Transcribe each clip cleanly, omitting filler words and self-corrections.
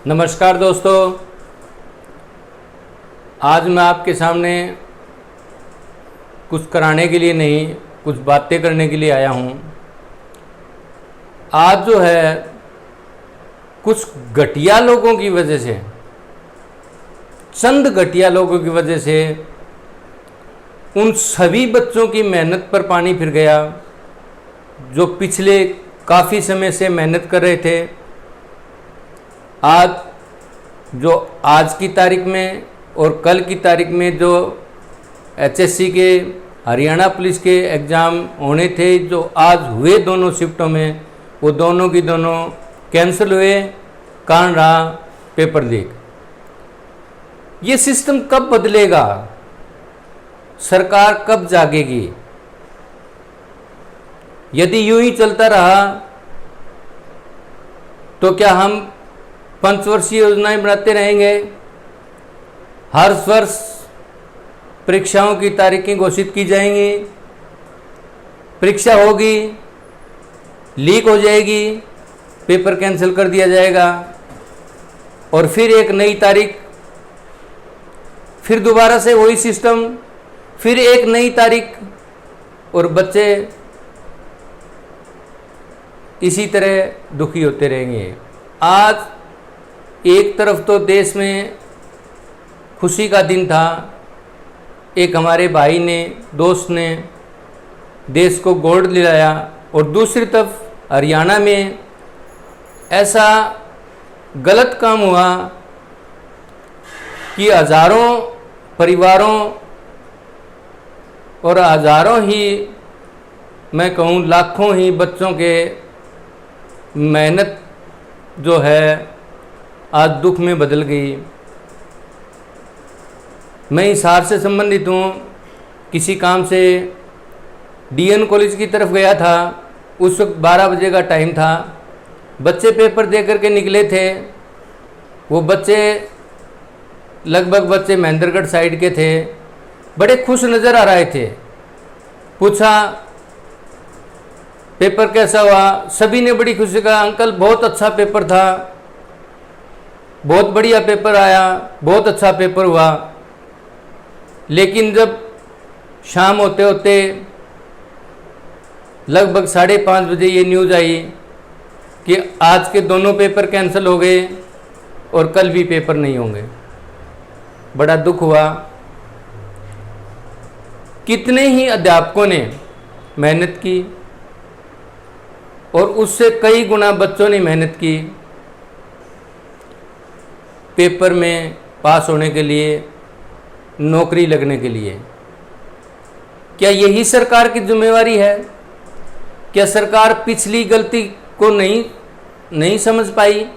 नमस्कार दोस्तों, आज मैं आपके सामने कुछ कराने के लिए नहीं, कुछ बातें करने के लिए आया हूँ। आज जो है कुछ घटिया लोगों की वजह से, चंद घटिया लोगों की वजह से उन सभी बच्चों की मेहनत पर पानी फिर गया जो पिछले काफ़ी समय से मेहनत कर रहे थे। आज की तारीख में और कल की तारीख में जो एचएससी के, हरियाणा पुलिस के एग्ज़ाम होने थे, जो आज हुए दोनों शिफ्टों में, वो दोनों की दोनों कैंसिल हुए। कारण रहा पेपर लीक। ये सिस्टम कब बदलेगा? सरकार कब जागेगी? यदि यूं ही चलता रहा तो क्या हम पंचवर्षीय योजनाएं बनाते रहेंगे? हर वर्ष परीक्षाओं की तारीखें घोषित की जाएंगी, परीक्षा होगी, लीक हो जाएगी, पेपर कैंसिल कर दिया जाएगा और फिर एक नई तारीख, फिर दोबारा से वही सिस्टम, फिर एक नई तारीख और बच्चे इसी तरह दुखी होते रहेंगे। आज एक तरफ तो देश में खुशी का दिन था, एक हमारे भाई ने, दोस्त ने देश को गोल्ड दिलाया, और दूसरी तरफ हरियाणा में ऐसा गलत काम हुआ कि हजारों परिवारों और हजारों ही, मैं कहूँ लाखों ही बच्चों के मेहनत जो है आज दुख में बदल गई। मैं हिसार से संबंधित हूँ, किसी काम से डीएन कॉलेज की तरफ गया था। उस वक्त 12 बजे का टाइम था। बच्चे पेपर दे करके निकले थे। वो बच्चे लगभग महेंद्रगढ़ साइड के थे, बड़े खुश नज़र आ रहे थे। पूछा पेपर कैसा हुआ? सभी ने बड़ी खुशी कहा, अंकल बहुत अच्छा पेपर था, बहुत बढ़िया पेपर आया, बहुत अच्छा पेपर हुआ। लेकिन जब शाम होते होते लगभग 5:30 बजे ये न्यूज़ आई कि आज के दोनों पेपर कैंसिल हो गए और कल भी पेपर नहीं होंगे। बड़ा दुख हुआ। कितने ही अध्यापकों ने मेहनत की और उससे कई गुना बच्चों ने मेहनत की पेपर में पास होने के लिए, नौकरी लगने के लिए। क्या यही सरकार की जिम्मेवारी है? क्या सरकार पिछली गलती को नहीं समझ पाई?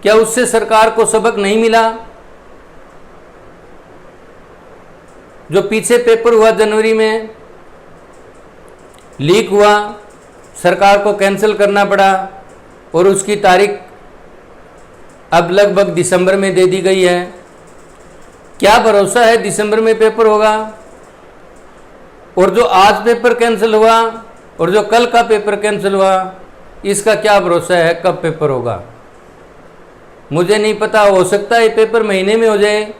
क्या उससे सरकार को सबक नहीं मिला? जो पीछे पेपर हुआ जनवरी में, लीक हुआ, सरकार को कैंसिल करना पड़ा और उसकी तारीख अब लगभग दिसंबर में दे दी गई है। क्या भरोसा है दिसंबर में पेपर होगा? और जो आज पेपर कैंसिल हुआ और जो कल का पेपर कैंसिल हुआ, इसका क्या भरोसा है कब पेपर होगा? मुझे नहीं पता, हो सकता है पेपर महीने में हो जाए।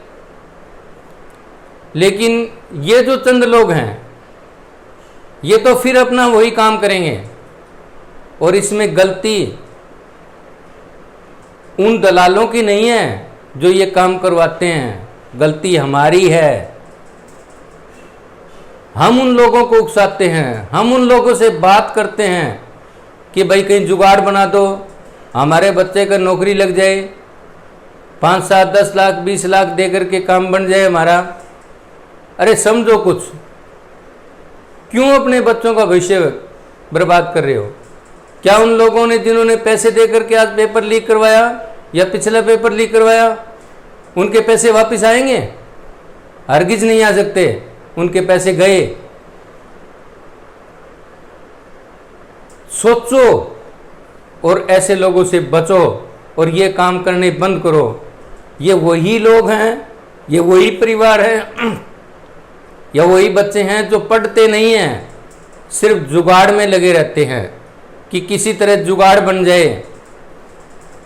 लेकिन ये जो चंद लोग हैं, ये तो फिर अपना वही काम करेंगे और इसमें गलती उन दलालों की नहीं है जो ये काम करवाते हैं, गलती हमारी है। हम उन लोगों को उकसाते हैं, हम उन लोगों से बात करते हैं कि भाई कहीं जुगाड़ बना दो, हमारे बच्चे का नौकरी लग जाए, 5, 7, 10 लाख 20 लाख दे करके काम बन जाए हमारा। अरे समझो कुछ, क्यों अपने बच्चों का भविष्य बर्बाद कर रहे हो? क्या उन लोगों ने जिन्होंने पैसे दे करके आज पेपर लीक करवाया या पिछला पेपर लीक करवाया, उनके पैसे वापस आएंगे? हरगिज नहीं आ सकते। उनके पैसे गए। सोचो और ऐसे लोगों से बचो और ये काम करने बंद करो। ये वही लोग हैं, ये वही परिवार है या वही बच्चे हैं जो पढ़ते नहीं हैं, सिर्फ जुगाड़ में लगे रहते हैं कि किसी तरह जुगाड़ बन जाए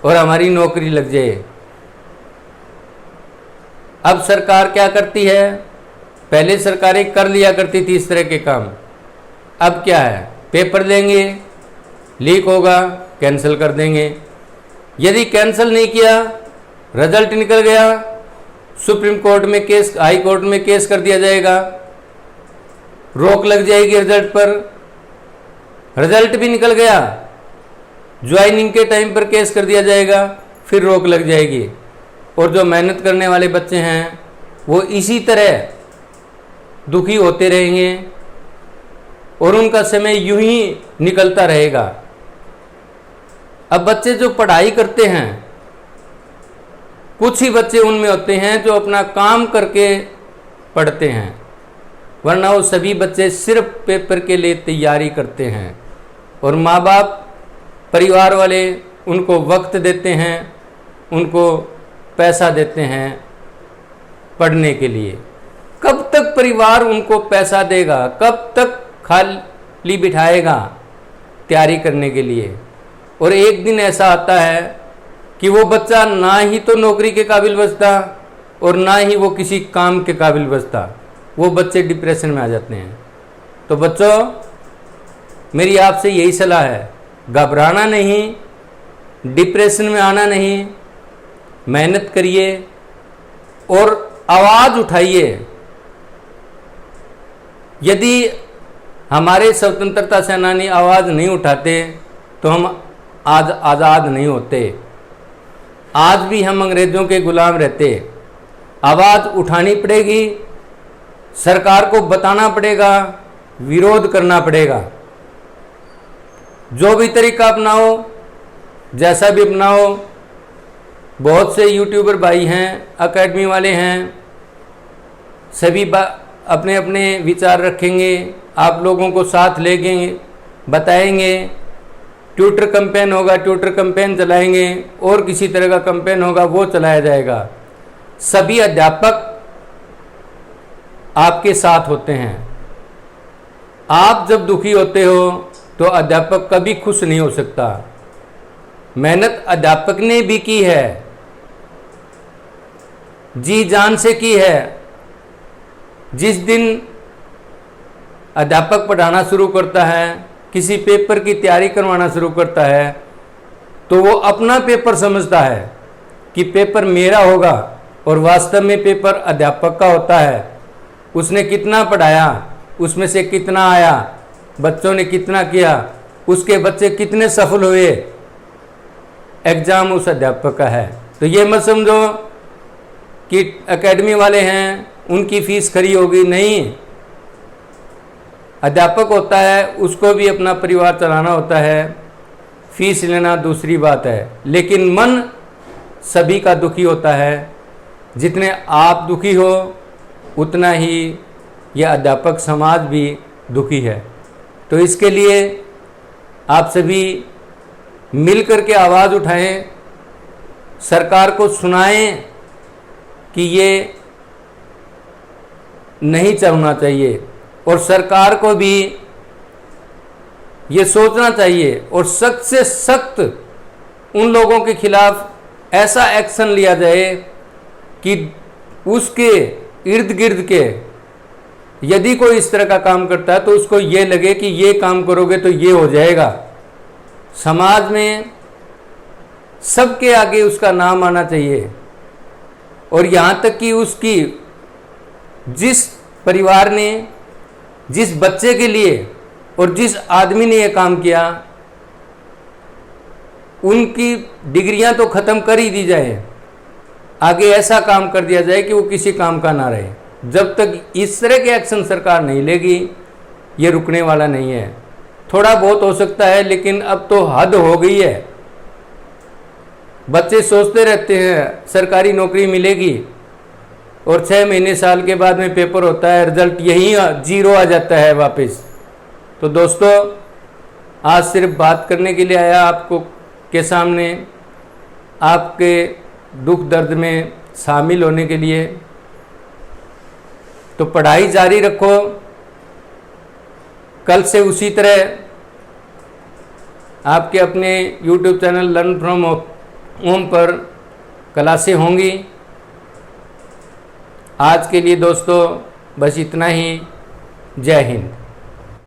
और हमारी नौकरी लग जाए। अब सरकार क्या करती है, पहले सरकारें कर लिया करती थी इस तरह के काम। अब क्या है, पेपर देंगे, लीक होगा, कैंसिल कर देंगे। यदि कैंसिल नहीं किया, रिजल्ट निकल गया, सुप्रीम कोर्ट में केस, हाई कोर्ट में केस कर दिया जाएगा, रोक लग जाएगी रिजल्ट पर। रिजल्ट भी निकल गया, ज्वाइनिंग के टाइम पर केस कर दिया जाएगा, फिर रोक लग जाएगी। और जो मेहनत करने वाले बच्चे हैं वो इसी तरह दुखी होते रहेंगे और उनका समय यूं ही निकलता रहेगा। अब बच्चे जो पढ़ाई करते हैं, कुछ ही बच्चे उनमें होते हैं जो अपना काम करके पढ़ते हैं, वरना वो सभी बच्चे सिर्फ पेपर के लिए तैयारी करते हैं। और माँ बाप, परिवार वाले उनको वक्त देते हैं, उनको पैसा देते हैं पढ़ने के लिए। कब तक परिवार उनको पैसा देगा, कब तक खाली बिठाएगा तैयारी करने के लिए। और एक दिन ऐसा आता है कि वो बच्चा ना ही तो नौकरी के काबिल बचता और ना ही वो किसी काम के काबिल बचता, वो बच्चे डिप्रेशन में आ जाते हैं। तो बच्चों, मेरी आपसे यही सलाह है, घबराना नहीं, डिप्रेशन में आना नहीं, मेहनत करिए और आवाज़ उठाइए। यदि हमारे स्वतंत्रता सेनानी आवाज़ नहीं उठाते तो हम आज आज़ाद नहीं होते, आज भी हम अंग्रेज़ों के गुलाम रहते। आवाज़ उठानी पड़ेगी, सरकार को बताना पड़ेगा, विरोध करना पड़ेगा। जो भी तरीका अपनाओ, जैसा भी अपनाओ, बहुत से यूट्यूबर भाई हैं, एकेडमी वाले हैं, सभी अपने अपने विचार रखेंगे, आप लोगों को साथ लेंगे, बताएंगे। ट्विटर कैंपेन होगा, ट्विटर कैंपेन चलाएंगे, और किसी तरह का कैंपेन होगा वो चलाया जाएगा। सभी अध्यापक आपके साथ होते हैं। आप जब दुखी होते हो तो अध्यापक कभी खुश नहीं हो सकता। मेहनत अध्यापक ने भी की है, जी जान से की है। जिस दिन अध्यापक पढ़ाना शुरू करता है, किसी पेपर की तैयारी करवाना शुरू करता है, तो वो अपना पेपर समझता है कि पेपर मेरा होगा, और वास्तव में पेपर अध्यापक का होता है। उसने कितना पढ़ाया, उसमें से कितना आया, बच्चों ने कितना किया, उसके बच्चे कितने सफल हुए, एग्जाम उस अध्यापक का है। तो ये मत समझो कि एकेडमी वाले हैं उनकी फीस खरी होगी, नहीं। अध्यापक होता है, उसको भी अपना परिवार चलाना होता है, फीस लेना दूसरी बात है, लेकिन मन सभी का दुखी होता है। जितने आप दुखी हो उतना ही यह अध्यापक समाज भी दुखी है। तो इसके लिए आप सभी मिलकर के आवाज़ उठाएं, सरकार को सुनाएं कि ये नहीं चलना चाहिए, और सरकार को भी ये सोचना चाहिए और सख्त से सख्त उन लोगों के खिलाफ ऐसा एक्शन लिया जाए कि उसके इर्द गिर्द के यदि कोई इस तरह का काम करता है तो उसको ये लगे कि ये काम करोगे तो ये हो जाएगा। समाज में सबके आगे उसका नाम आना चाहिए, और यहाँ तक कि उसकी जिस परिवार ने, जिस बच्चे के लिए और जिस आदमी ने यह काम किया, उनकी डिग्रियां तो ख़त्म कर ही दी जाए, आगे ऐसा काम कर दिया जाए कि वो किसी काम का ना रहे। जब तक इस तरह के एक्शन सरकार नहीं लेगी, ये रुकने वाला नहीं है। थोड़ा बहुत हो सकता है, लेकिन अब तो हद हो गई है। बच्चे सोचते रहते हैं सरकारी नौकरी मिलेगी, और 6 महीने साल के बाद में पेपर होता है, रिजल्ट यही 0 आ जाता है वापस। तो दोस्तों, आज सिर्फ बात करने के लिए आया आपको के सामने, आपके दुख दर्द में शामिल होने के लिए। तो पढ़ाई जारी रखो, कल से उसी तरह आपके अपने YouTube चैनल लर्न फ्रॉम उन पर क्लासें होंगी। आज के लिए दोस्तों बस इतना ही। जय हिंद।